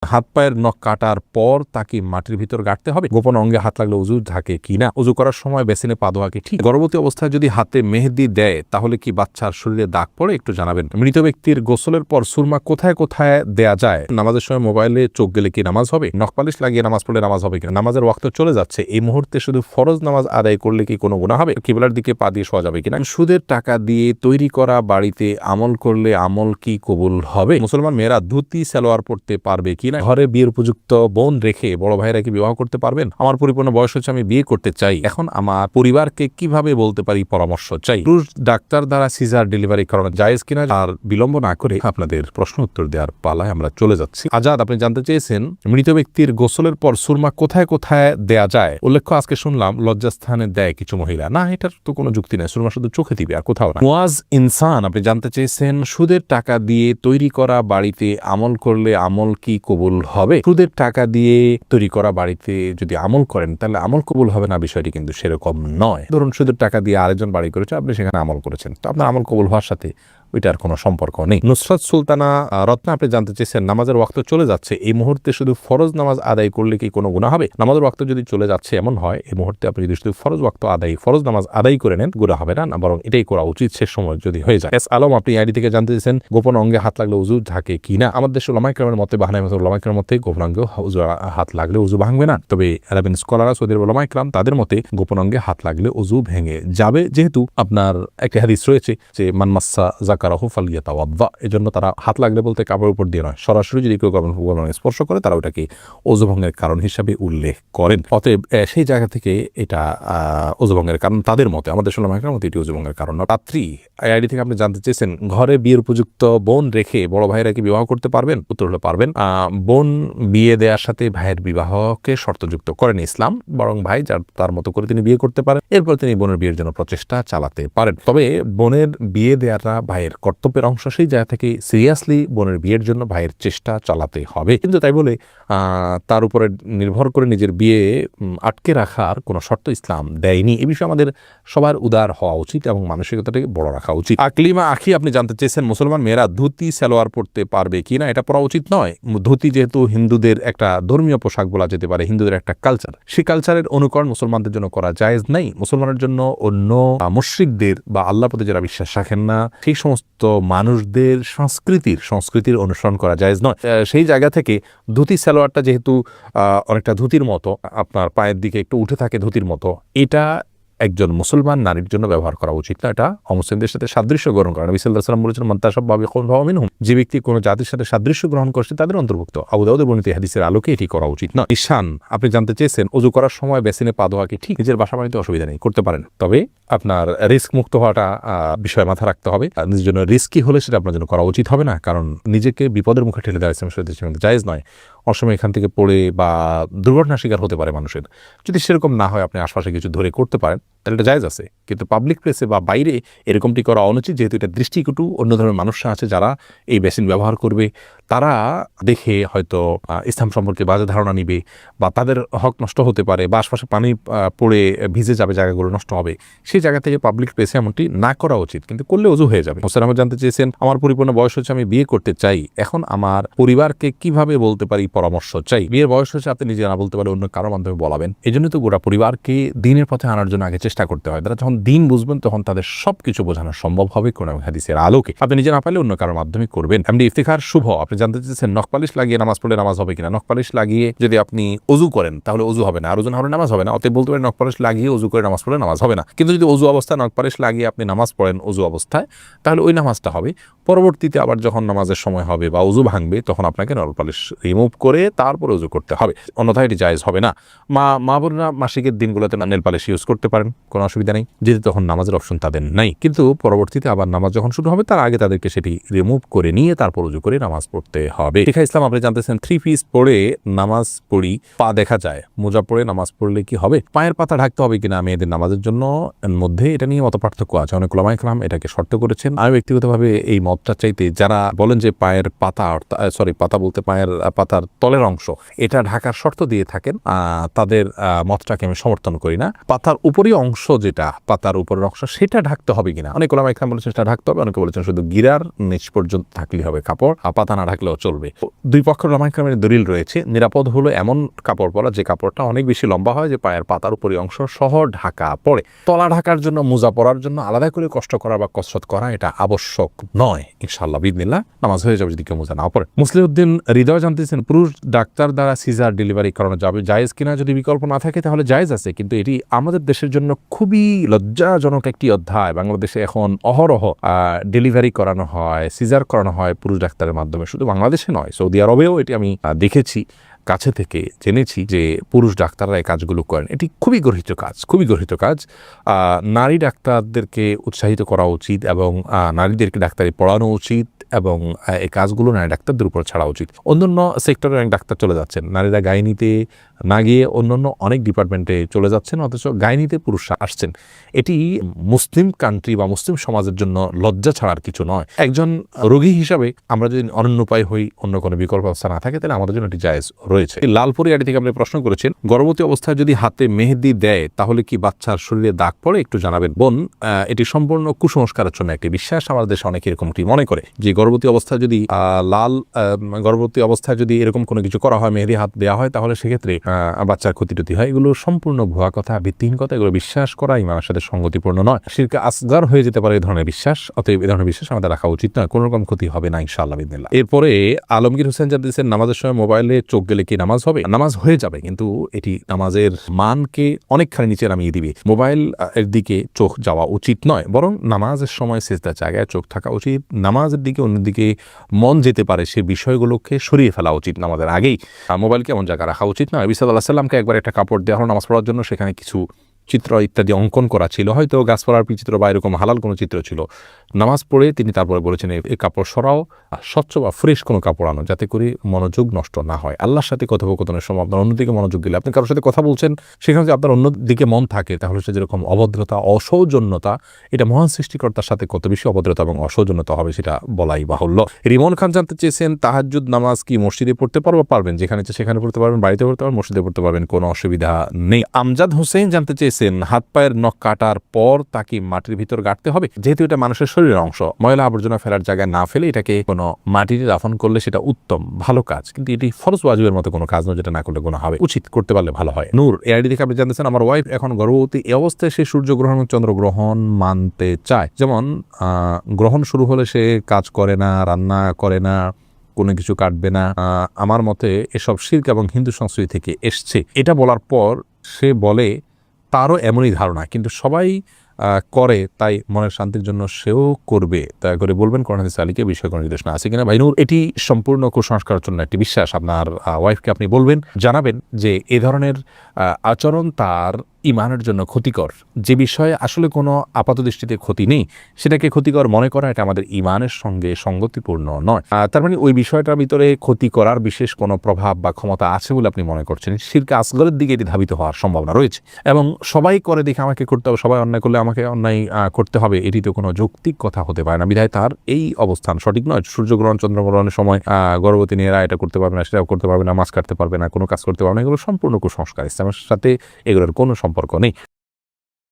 হাত পায়ের নখ কাটার পর তাকে মাটির ভিতর গাঁটতে হবে? গোপন অঙ্গে হাত লাগলে উজু থাকে কিনা? উজু করার সময় বেসিনে পা ধোয়া কি ঠিক? গর্ভবতী অবস্থায় যদি হাতে মেহেদি দেয় তাহলে কি বাচ্চার শরীরে দাগ পড়ে? একটু জানাবেন। মৃত ব্যক্তির গোসলের পর সুরমা কোথায় কোথায় দেয়া যায়? নামাজের সময় মোবাইলে চোখ গেলে কি নামাজ হবে? নখ পালিশ লাগিয়ে নামাজ পড়লে নামাজ হবে কিনা? নামাজের ওয়াক্ত চলে যাচ্ছে, এই মুহূর্তে শুধু ফরজ নামাজ আদায় করলে কি কোনো গুনাহ হবে? কিবলার দিকে পা দিয়ে শোয়া যাবে কিনা? সুদের টাকা দিয়ে তৈরি করা বাড়িতে আমল করলে আমল কি কবুল হবে? মুসলমান মেয়েরা ধুতি সালোয়ার পড়তে পারবে কিনা? ঘরে বিয়ের উপযুক্ত বোন রেখে বড় ভাইরা কি বিবাহ করতে পারবেন? আমার পরিপূর্ণ বয়স হচ্ছে, আমি বিয়ে করতে চাই, এখন আমার পরিবারকে কিভাবে বলতে পারি পরামর্শ চাই? পুরুষ ডাক্তার দ্বারা সিজার ডেলিভারি করানো জায়েজ কিনা? আর বিলম্ব না করে আপনাদের প্রশ্ন উত্তর দেওয়ার পালায় আমরা চলে যাচ্ছি। আজাদ, আপনি জানতে চেয়েছেন মৃত ব্যক্তির গোসলের পর সুরমা কোথায় কোথায় দেয়া যায়? উল্লেখ্য আজকে শুনলাম লজ্জাস্থানে দেয় কিছু মহিলা। না, এটার তো কোনো যুক্তি নেই, সুরমা শুধু চোখে দিবে আর কোথাও না। মুয়াজ ইনসান, আপনি জানতে চেয়েছেন সুদের টাকা দিয়ে তৈরি করা বাড়িতে আমল করলে আমল কি কবুল হবে? সুদের টাকা দিয়ে তৈরি করা বাড়িতে যদি আমল করেন তাহলে আমল কবুল হবে না, বিষয়টি কিন্তু সেরকম নয়। ধরুন সুদের টাকা দিয়ে আরেকজন বাড়ি করেছে, আপনি সেখানে আমল করেছেন, তো আপনার আমল কবুল হওয়ার সাথে ওইটার কোনো সম্পর্ক নেই। নুসরাত সুলতানা রত্না, আপনি জানতে চেয়েছেন নামাজের ওয়াক্ত চলে যাচ্ছে, এই মুহূর্তে শুধু ফরজ নামাজ আদায় করলে কি কোনো গুনাহ হবে? নামাজের ওয়াক্ত যদি চলে যাচ্ছে এমন হয়, এই মুহূর্তে আপনি যদি শুধু ফরজ নামাজ আদায় করে নেন, গুনাহ হবে না, বরং এটাই করা উচিত শেষ সময় যদি হয়ে যায়। এস আলম, আপনি আইডি থেকে জানতে চেয়েছেন গোপন অঙ্গে হাত লাগলে উজু থাকে কিনা? আমাদের দেশের উলামায়ে কেরামের মতে, বাহানাই মতে উলামায়ে কেরামের মতে গোপন অঙ্গে হাত লাগলে উজু ভাঙবে না। তবে আরবিন স্কলাররা, সৌদি আরবের উলামায়ে কেরাম, তাদের মতে গোপন অঙ্গে হাত লাগলে উজু ভেঙে যাবে, যেহেতু আপনার একটা হাদিস রয়েছে যে মান মাসসা যাকারাহু ফালিয়াতাওয়াদ্দা। এজন্য তারা হাত লাগলে বলতে কাপড়ের উপর দিয়ে নয়, সরাসরি যদি কেউ স্পর্শ করে তারা ওটাকে ওযু ভঙ্গের কারণ হিসাবে উল্লেখ করেন। অতএব সেই জায়গা থেকে এটা ওযু ভঙ্গের কারণ তাদের মতে, আমাদের উলামায়ে কেরামের মতে এটি ওযু ভঙ্গের কারণ। রাত্রি আইডি থেকে আপনি জানতে চেয়েছেন ঘরে বিয়ের উপযুক্ত বোন রেখে বড় ভাইরা কি বিবাহ করতে পারবেন? উত্তর হলো পারবেন। বোন বিয়ে দেওয়ার সাথে ভাইয়ের বিবাহকে শর্তযুক্ত করেন ইসলাম, বরং ভাই যার তার মতো করে তিনি বিয়ে করতে পারেন, এরপর তিনি বোনের বিয়ের জন্য প্রচেষ্টা চালাতে পারেন। তবে বোনের বিয়ে দেওয়াটা ভাইয়ের কর্তব্যের অংশ, সেই জায়গা থেকে সিরিয়াসলি বোনের বিয়ের জন্য ভাইয়ের চেষ্টা চালাতে হবে। কিন্তু তাই বলে তার উপরে নির্ভর করে নিজের বিয়ে আটকে রাখার কোনো শর্ত ইসলাম দেয়নি। এ বিষয়ে আমাদের সবার উদার হওয়া উচিত এবং মানসিকতাটাকে বড় রাখা উচিত। আকলিমা আখি, আপনি জানতে চেয়েছেন মুসলমান মেয়েরা ধুতি সালোয়ার পড়তে পারবে কিনা? এটা পরা উচিত নয়। ধুতি যেহেতু হিন্দুদের একটা ধর্মীয় পোশাক বলা যেতে পারে, হিন্দুদের একটা কালচার, সেই কালচারের অনুকরণ মুসলমানদের জন্য করা জায়েজ নাই। মুসলমানের জন্য অন্য মুশরিকদের বা আল্লাহর প্রতি যারা বিশ্বাস রাখেন না সেই সমস্ত মানুষদের সংস্কৃতির অনুসরণ করা জায়েজ নয়। সেই জায়গা থেকে ধুতি সালোয়ারটা যেহেতু অনেকটা ধুতির মতো, আপনার পায়ের দিকে একটু উঠে থাকে ধুতির মতো, এটা একজন মুসলমান নারীর জন্য ব্যবহার করা উচিত না। এটা অমুসলিমদের সাথে সাদৃশ্য গ্রহণ করা। নবী সাল্লাল্লাহু আলাইহি ওয়াসাল্লাম বলেছেন মান তাশাব্বাহা বিকওমিন ফাহুয়া মিনহুম, যে ব্যক্তি কোনো জাতির সাথে সাদৃশ্য গ্রহণ করছে তাদের অন্তর্ভুক্ত। আবু দাউদের বর্ণিত হাদিসের আলোকে এটি করা উচিত না। ঈশান, আপনি জানতে চেয়েছেন ওযু করার সময় বেসিনে পা ধোয়া কি ঠিক? নিজের বাসা বাড়িতে অসুবিধা নেই, করতে পারেন, তবে আপনার রিস্ক মুক্ত হওয়াটা বিষয় মাথা রাখতে হবে। নিজের জন্য রিস্কি হলে সেটা আপনার জন্য করা উচিত হবে না, কারণ নিজেকে বিপদের মুখে ঠেলে দেওয়া ইসলামের জায়েজ নয়। অসময় এখান থেকে পড়ে বা দুর্ঘটনার শিকার হতে পারে মানুষের। যদি সেরকম না হয়, আপনি আশপাশে কিছু ধরে করতে পারেন, তাহলে এটা জায়েজ আছে। কিন্তু পাবলিক প্লেসে বা বাইরে এরকমটি করা অনুচিত, যেহেতু এটা দৃষ্টিকটু। অন্য ধরনের মানুষরা আছে যারা এই বেসিন ব্যবহার করবে, তারা দেখে হয়তো ইসলাম সম্পর্কে বাজে ধারণা নিবে, বা তাদের হক নষ্ট হতে পারে, বা আশপাশে পানি পড়ে ভিজে যাবে, জায়গাগুলো নষ্ট হবে। সেই জায়গা থেকে পাবলিক প্লেসে এমনটি না করা উচিত, কিন্তু করলে ওযু হয়ে যাবে। হোসেন আহমেদ জানতে চেয়েছেন আমার পরিপূর্ণ বয়স হচ্ছে, আমি বিয়ে করতে চাই, এখন আমার পরিবারকে কিভাবে বলতে পারি পরামর্শ চাই? বিয়ের বয়স হচ্ছে, আপনি নিজে না বলতে পারে অন্য কারোর মাধ্যমে বলাবেন। এই জন্য তো গোটা পরিবারকে দিনের পথে আনার জন্য আগে চেষ্টা করতে হয়। তারা যখন দিন বুঝবেন তখন তাদের সবকিছু বোঝানো সম্ভব হবে কোরআন এবং হাদিসের আলোকে। আপনি নিজে না পারলে অন্য কারোর মাধ্যমে করবেন। এমডি ইফতিখার শুভ, আপনি জানতে চেয়েছেন নখ পালিশ লাগিয়ে নামাজ পড়লে নামাজ হবে কিনা? নখ পালিশ লাগিয়ে যদি আপনি ওযু করেন তাহলে ওযু হবে না, আর ওযু না হলে নামাজ হবে না। অতএব বলতে পারেন নখ পালিশ লাগিয়ে ওযু করে নামাজ পড়লে নামাজ হবে না। কিন্তু যদি ওযু অবস্থায় নখ পালিশ লাগিয়ে আপনি নামাজ পড়েন ওযু অবস্থায়, তাহলে ওই নামাজটা হবে। পরবর্তীতে আবার যখন নামাজের সময় হবে বা ওযু ভাঙবে, তখন আপনাকে নখ পালিশ রিমুভ করে তারপর ওযু করতে হবে, অন্যথায় এটি জায়েজ হবে না। মা বোনেরা মাসিকের দিনগুলোতে নেল পালিশ ইউজ করতে পারেন, কোনো অসুবিধা নেই, যেহেতু তখন নামাজের অপশন তাদের নাই। কিন্তু পরবর্তীতে আবার নামাজ যখন শুরু হবে তার আগে তাদেরকে সেটি রিমুভ করে নিয়ে তারপর ওযু করে নামাজ পড়তে হবে। শিখা ইসলাম, আপনি জানতেছেন 3 পিস পরে নামাজ পড়ি, পা দেখা যায়, মোজা পরে নামাজ পড়লে কি হবে? পায়ের পাতা ঢাকতে হবে কিনা মেয়েদের নামাজের জন্য মধ্যে এটা নিয়ে মত পার্থক্য আছে। অনেক উলামায়ে কেরাম এটাকে শর্ত করেছেন। আমি ব্যক্তিগতভাবে এই মতটা চাইতে, যারা বলেন যে পায়ের পাতা পাতা বলতে পায়ের পাতার তলের অংশ এটা ঢাকার শর্ত দিয়ে থাকেন, তাদের মতটাকে আমি সমর্থন করি না। পাতার উপরই অংশ অংশ যেটা পাতার উপরের অংশ সেটা ঢাকতে হবে কিনা। অনেক ওলামা ইকরাম বলেছেন সেটা ঢাকতে হবে, অনেকে বলেছেন শুধু গিরার নিচ পর্যন্ত থাকলেই হবে কাপড়, আর পাতা না ঢাকলেও চলবে। দুই পক্ষের ওলামা ইকরামের দলিল রয়েছে। নিরাপদ হলো এমন কাপড় পরা যে কাপড়টা অনেক বেশি লম্বা হয়, যে পায়ের পাতার উপরের অংশ সহ ঢাকা পড়ে। তলা ঢাকার জন্য, মোজা পরার জন্য আলাদা করে কষ্ট করা বা কসরত করা এটা আবশ্যক নয়। ইনশাআল্লাহ বিদিনিল্লাহ নামাজ হয়ে যাবে যদি কেউ মোজা না পড়ে। মুসলিউদ্দিন হৃদয় জানতেছেন পুরুষ ডাক্তার দ্বারা সিজার ডেলিভারি করানো যাবে জায়েজ কিনা। যদি বিকল্প না থাকে তাহলে জায়েজ আছে, কিন্তু এটি আমাদের দেশের জন্য খুবই লজ্জাজনক একটি অধ্যায়। বাংলাদেশে এখন অহরহ ডেলিভারি করানো হয়, সিজার করানো হয় পুরুষ ডাক্তারের মাধ্যমে। শুধু বাংলাদেশে নয়, সৌদি আরবেও এটি আমি দেখেছি, কাছে থেকে জেনেছি যে পুরুষ ডাক্তাররা এই কাজগুলো করেন। এটি খুবই গর্হিত কাজ, খুবই গর্হিত কাজ। নারী ডাক্তারদেরকে উৎসাহিত করা উচিত এবং নারীদেরকে ডাক্তারি পড়ানো উচিত এবং এই কাজগুলো নারী ডাক্তারদের উপর ছাড়া উচিত। অন্যান্য সেক্টরে অনেক ডাক্তার চলে যাচ্ছেন, নারীরা গাইনিতে না গিয়ে অন্যান্য অনেক ডিপার্টমেন্টে চলে যাচ্ছেন, অথচ গাইনিতে পুরুষরা আসছেন। এটি মুসলিম কান্ট্রি বা মুসলিম সমাজের জন্য লজ্জা ছাড়ার কিছু নয়। একজন রোগী হিসাবে আমরা যদি অনন্য উপায় হই, অন্য কোনো বিকল্প ব্যবস্থা না থাকে, তাহলে আমাদের জন্য এটি জায়েজ রয়েছে। লালপুরি আড়ি থেকে আপনি প্রশ্ন করেছেন, গর্ভবতী অবস্থায় যদি হাতে মেহেদি দেয় তাহলে কি বাচ্চার শরীরে দাগ পড়ে, একটু জানাবেন। বোন, এটি সম্পূর্ণ কুসংস্কারের জন্য একটি বিশ্বাস। আমাদের দেশে অনেকে এরকমটি মনে করে যে গর্ভবতী অবস্থায় যদি গর্ভবতী অবস্থায় যদি এরকম কোনো কিছু করা হয়, মেহেদি হাত দেওয়া হয়, তাহলে সেক্ষেত্রে বাচ্চার ক্ষতি হয়। এগুলো সম্পূর্ণ ভুয়া কথা, ভিত্তিহীন কথা। এগুলো বিশ্বাস করা ইমানের সাথে সঙ্গতিপূর্ণ নয়। শিরকে আসগার হয়ে যেতে পারে এই ধরনের বিশ্বাস। অতএব এই ধরনের বিশ্বাস আমাদের রাখা উচিত নয়। কোনো রকম ক্ষতি হবে না ইনশাআল্লাহ বিদিনিল্লাহ। এরপরে আলমগীর হোসেন জানতেছেন, নামাজের সময় মোবাইলে চোখ গেলে কি নামাজ হবে? নামাজ হয়ে যাবে, কিন্তু এটি নামাজের মানকে অনেকখানি নিচে নামিয়ে দিবে। মোবাইল এর দিকে চোখ যাওয়া উচিত নয়, বরং নামাজের সময় সিজদার জায়গায় চোখ থাকা উচিত। নামাজের দিকে অন্যদিকে মন যেতে পারে সে বিষয়গুলোকে সরিয়ে ফেলা উচিত। নামাজের আগেই মোবাইলকে এমন জায়গায় রাখা উচিত নয়। নবী সাল্লাল্লাহু আলাইহি ওয়াসাল্লামকে একবার একটা কাপড় দেওয়া হলো নামাজ পড়ার জন্য, সেখানে কিছু চিত্র ইত্যাদি অঙ্কন করা ছিল, হয়তো গাছপালার চিত্র বা এরকম হালাল কোনো চিত্র ছিল। নামাজ পড়ে তিনি তারপরে বলেছেন, এই কাপড় সরাও, স্বচ্ছ বা ফ্রেশ কোনো কাপড় আনো, যাতে করে মনোযোগ নষ্ট না হয়। আল্লাহর সাথে কথোপকথনের সময় আপনার অন্যদিকে মনোযোগ দিলে, আপনি কারোর সাথে কথা বলছেন, সেখানে যদি আপনার অন্যদিকে মন থাকে, তাহলে সে যেরকম অভদ্রতা, অসৌজন্যতা, এটা মহান সৃষ্টিকর্তার সাথে কত বেশি অভদ্রতা এবং অসৌজন্যতা হবে সেটা বলাই বাহুল্য। রিমন খান জানতে চেয়েছেন, তাহাজ্জুদ নামাজ কি মসজিদে পড়তে পারবেন? যেখানে সেখানে পড়তে পারবেন, বাড়িতে পড়তে পারবেন, মসজিদে পড়তে পারবেন, কোনো অসুবিধা নেই। আমজাদ হোসেন জানতে চেয়েছেন, হাত পায়ের নখ কাটার পর তাকে মাটির ভিতর গাঁটতে হবে? যেহেতু এটা মানুষের শরীরের অংশ, ময়লা আবর্জনা ফেলার জায়গায় না ফেলে এটাকে কোনো মাটিতে দাফন করলে সেটা উত্তম, ভালো কাজ। কিন্তু এটি ফরজ ওয়াজিবের মতো কোনো কাজ নয়, যেটা না করলে গুনাহ হবে। উচিত, করতে পারলে ভালো হয়। নূর এই আইডি থেকে আপনি জানতেছেন, আমার ওয়াইফ এখন গর্ভবতী, এই অবস্থায় সে সূর্যগ্রহণ এবং চন্দ্রগ্রহণ মানতে চায়। যেমন গ্রহণ শুরু হলে সে কাজ করে না, রান্না করে না, কোনো কিছু কাটবে না। আমার মতে এসব শিরক এবং হিন্দু সংস্কৃতি থেকে এসছে। এটা বলার পর সে বলে তারও এমনই ধারণা, কিন্তু সবাই করে, তাই মনের শান্তির জন্য সেও করবে। দয়া করে বলবেন কোরআন হাদিস আলীকে বিষয় কোনো নির্দেশনা আছে কিনা। ভাইনুর, এটি সম্পূর্ণ কুসংস্কারের জন্য একটি বিশ্বাস। আপনার ওয়াইফকে আপনি বলবেন, জানাবেন যে এ ধরনের আচরণ তার ইমানের জন্য ক্ষতিকর। যে বিষয়ে আসলে কোনো আপাত দৃষ্টিতে ক্ষতি নেই, সেটাকে ক্ষতিকর মনে করা এটা আমাদের ইমানের সঙ্গে সঙ্গতিপূর্ণ নয়। তার মানে ওই বিষয়টার ভিতরে ক্ষতি করার বিশেষ কোনো প্রভাব বা ক্ষমতা আছে বলে আপনি মনে করছেন। শিরকে আসগরের দিকে এটি ধাবিত হওয়ার সম্ভাবনা রয়েছে, এবং সবাই করে দেখে আমাকে করতে হবে, সবাই অন্যায় করলে আমাকে অন্যায় করতে হবে, এটি তো কোনো যৌক্তিক কথা হতে পারে না। বিধায় তার এই অবস্থান সঠিক নয়। সূর্যগ্রহণ চন্দ্রগ্রহণের সময় গর্ভবতী মেয়েরা এটা করতে পারবে না, সেটাও করতে পারবে না, মাছ কাটতে পারবে না, কোনো কাজ করতে পারবে না। এগুলো সম্পূর্ণ কুসংস্কার, ইসলামের সাথে এগুলোর কোনো সম্পর্ক নেই।